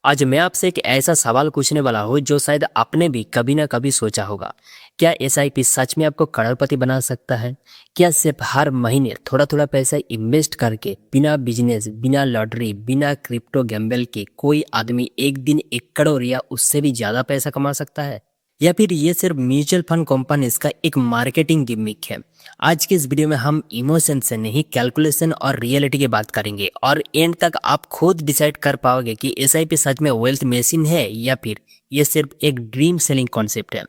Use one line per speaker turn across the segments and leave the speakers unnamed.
आज मैं आपसे एक ऐसा सवाल पूछने वाला हूँ जो शायद आपने भी कभी ना कभी सोचा होगा। क्या एसआईपी सच में आपको करोड़पति बना सकता है? क्या सिर्फ हर महीने थोड़ा थोड़ा पैसा इन्वेस्ट करके बिना बिजनेस, बिना लॉटरी, बिना क्रिप्टो गैम्बल के कोई आदमी एक दिन 1 करोड़ या उससे भी ज़्यादा पैसा कमा सकता है? या फिर ये सिर्फ म्यूचुअल फंड कंपनीज का एक मार्केटिंग गिमिक है? आज की इस वीडियो में हम इमोशन से नहीं, कैलकुलेशन और रियलिटी की बात करेंगे और एंड तक आप खुद डिसाइड कर पाओगे कि एसआईपी सच में वेल्थ मशीन है या फिर ये सिर्फ एक ड्रीम सेलिंग कॉन्सेप्ट है।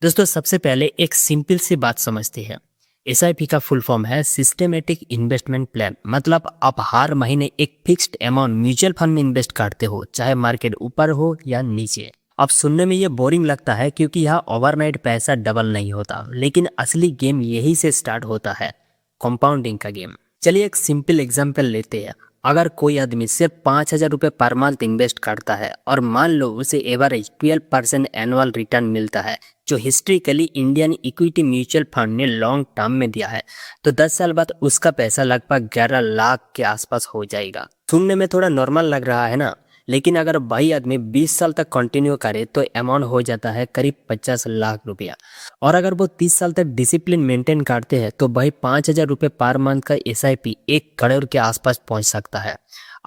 दोस्तों, सबसे पहले एक सिंपल सी बात समझते हैं। एसआईपी का फुल फॉर्म है सिस्टेमेटिक इन्वेस्टमेंट प्लान। मतलब आप हर महीने एक फिक्स्ड अमाउंट म्यूचुअल फंड में इन्वेस्ट करते हो, चाहे मार्केट ऊपर हो या नीचे। अब सुनने में ये बोरिंग लगता है क्योंकि यहाँ ओवरनाइट पैसा डबल नहीं होता, लेकिन असली गेम यही से स्टार्ट होता है, कंपाउंडिंग का गेम। चलिए एक सिंपल एग्जांपल लेते हैं। अगर कोई आदमी सिर्फ 5,000 रुपये पर मंथ इन्वेस्ट करता है और मान लो उसे एवरेज 12% एनुअल रिटर्न मिलता है, जो हिस्ट्रिकली इंडियन इक्विटी म्यूचुअल फंड ने लॉन्ग टर्म में दिया है, तो 10 साल बाद उसका पैसा लगभग 11 लाख के आसपास हो जाएगा। सुनने में थोड़ा नॉर्मल लग रहा है ना, लेकिन अगर वही आदमी 20 साल तक कंटिन्यू करे तो अमाउंट हो जाता है करीब 50 लाख रुपया। और अगर वो 30 साल तक डिसिप्लिन मेंटेन करते हैं तो वही 5,000 रुपये पर मंथ का एसआईपी 1 करोड़ के आसपास पहुंच सकता है।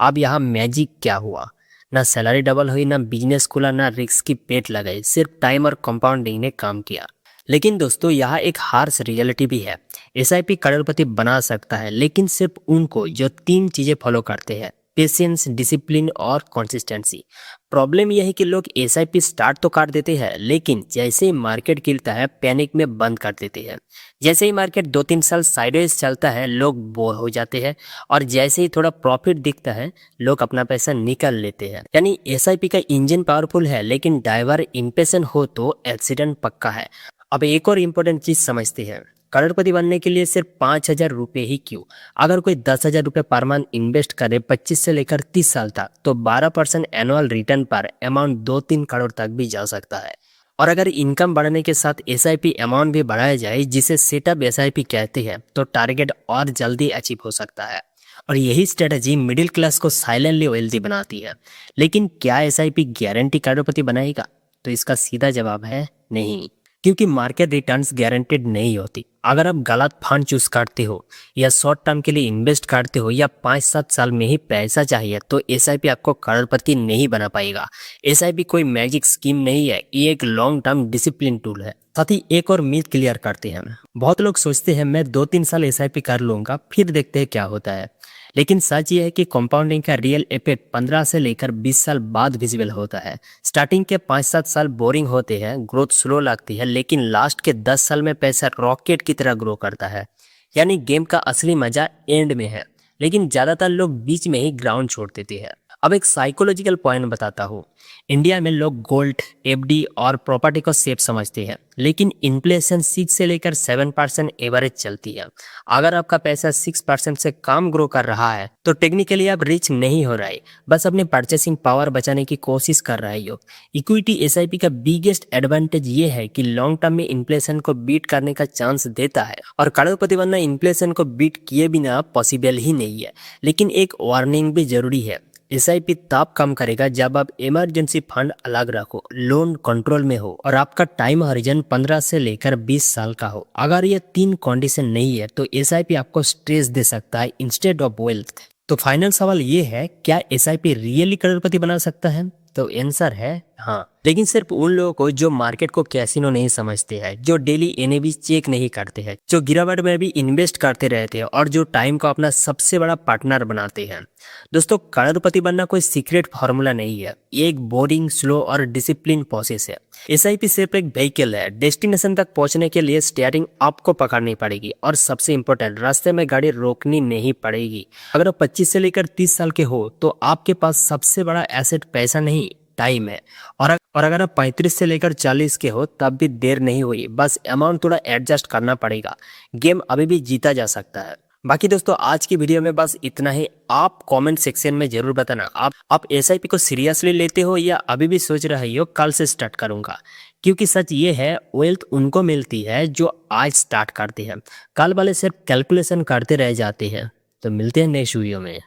अब यहाँ मैजिक क्या हुआ? ना सैलरी डबल हुई, ना बिजनेस खुला, ना रिस्क की पेट लगाई, सिर्फ टाइम और कंपाउंडिंग ने काम किया। लेकिन दोस्तों, यहाँ एक हार्श रियलिटी भी है। एसआईपी करोड़पति बना सकता है, लेकिन सिर्फ उनको जो 3 चीजें फॉलो करते हैं: पेशेंस, डिसिप्लिन और कंसिस्टेंसी। प्रॉब्लम यह है कि लोग एसआईपी स्टार्ट तो कर देते हैं, लेकिन जैसे ही मार्केट गिरता है पैनिक में बंद कर देते हैं। जैसे ही मार्केट 2-3 साल साइडवेज चलता है लोग बोर हो जाते हैं, और जैसे ही थोड़ा प्रॉफिट दिखता है लोग अपना पैसा निकाल लेते हैं। यानी एसआईपी का इंजन पावरफुल है, लेकिन ड्राइवर इम्पेशेंट हो तो एक्सीडेंट पक्का है। अब एक और इम्पोर्टेंट चीज समझते हैं। करोड़पति बनने के लिए सिर्फ 5,000 रुपये ही क्यों? अगर कोई 10,000 रुपये पर मंथ इन्वेस्ट करे 25 से लेकर 30 साल तक, तो 12% एनुअल रिटर्न पर अमाउंट 2-3 करोड़ तक भी जा सकता है। और अगर इनकम बढ़ने के साथ एसआईपी अमाउंट भी बढ़ाया जाए, जिसे सेटअप एसआईपी कहते हैं, तो टारगेट और जल्दी अचीव हो सकता है। और यही स्ट्रेटजी मिडिल क्लास को साइलेंटली वेल्दी बनाती है। लेकिन क्या एसआईपी गारंटी करोड़पति बनाएगा? तो इसका सीधा जवाब है नहीं, क्योंकि मार्केट रिटर्न्स गारंटेड नहीं होती। अगर आप गलत फंड चूज करते हो या शॉर्ट टर्म के लिए इन्वेस्ट करते हो या 5-7 साल में ही पैसा चाहिए, तो एसआईपी आपको करोड़पति नहीं बना पाएगा। एसआईपी कोई मैजिक स्कीम नहीं है, ये एक लॉन्ग टर्म डिसिप्लिन टूल है। साथ ही एक और मिथ क्लियर करते हैं। बहुत लोग सोचते हैं मैं 2-3 साल एसआईपी कर लूंगा, फिर देखते हैं क्या होता है। लेकिन सच ये है कि कंपाउंडिंग का रियल इफेक्ट 15 से लेकर 20 साल बाद विजिबल होता है। स्टार्टिंग के 5-7 साल बोरिंग होते हैं, ग्रोथ स्लो लगती है, लेकिन लास्ट के 10 साल में पैसा रॉकेट की तरह ग्रो करता है। यानी गेम का असली मजा एंड में है, लेकिन ज़्यादातर लोग बीच में ही ग्राउंड छोड़ देते हैं। अब एक साइकोलॉजिकल पॉइंट बताता हूँ। इंडिया में लोग गोल्ड, एफडी और प्रॉपर्टी को सेफ समझते हैं, लेकिन इन्फ्लेशन 6 से लेकर 7% एवरेज चलती है। अगर आपका पैसा 6% से कम ग्रो कर रहा है तो टेक्निकली आप रिच नहीं हो रहे, बस अपनी परचेसिंग पावर बचाने की कोशिश कर रहे हो। इक्विटी एसआईपी का बिगेस्ट एडवांटेज ये है कि लॉन्ग टर्म में इन्फ्लेशन को बीट करने का चांस देता है, और करोड़पति बनना इन्फ्लेशन को बीट किए बिना पॉसिबल ही नहीं है। लेकिन एक वार्निंग भी जरूरी है। एसआईपी तब कम करेगा जब आप इमरजेंसी फंड अलग रखो, लोन कंट्रोल में हो, और आपका टाइम हॉरिजन 15 से लेकर 20 साल का हो। अगर ये 3 कंडीशन नहीं है तो एसआईपी आपको स्ट्रेस दे सकता है इंस्टेड ऑफ वेल्थ। तो फाइनल सवाल ये है, क्या एसआईपी रियली करोड़पति बना सकता है? तो आंसर है हाँ, लेकिन सिर्फ उन लोगों को जो मार्केट को कैसीनो नहीं समझते हैं, जो डेली एनएवी चेक नहीं करते हैं, जो गिरावट में भी इन्वेस्ट करते रहते हैं, और जो टाइम को अपना सबसे बड़ा पार्टनर बनाते हैं। दोस्तों, करोड़पति बनना कोई सीक्रेट फार्मूला नहीं है, ये एक बोरिंग, स्लो और डिसिप्लिन प्रोसेस है। एसआईपी सिर्फ एक व्हीकल है। डेस्टिनेशन तक पहुंचने के लिए स्टीयरिंग आपको पकड़नी पड़ेगी, और सबसे इंपॉर्टेंट, रास्ते में गाड़ी रोकनी नहीं पड़ेगी। अगर आप 25 से लेकर 30 साल के हो तो आपके पास सबसे बड़ा एसेट पैसा नहीं, टाइम है। और अगर आप 35 से लेकर 40 के हो तब भी देर नहीं हुई, बस अमाउंट थोड़ा एडजस्ट करना पड़ेगा। गेम अभी भी जीता जा सकता है। बाकी दोस्तों, आज की वीडियो में बस इतना ही। आप कमेंट सेक्शन में जरूर बताना आप एसआईपी को सीरियसली लेते हो या अभी भी सोच रहे हो कल से स्टार्ट करूंगा। क्योंकि सच ये है, वेल्थ उनको मिलती है जो आज स्टार्ट करते हैं, कल वाले सिर्फ कैलकुलेशन करते रह जाते हैं। तो मिलते हैं नेक्स्ट वीडियो में।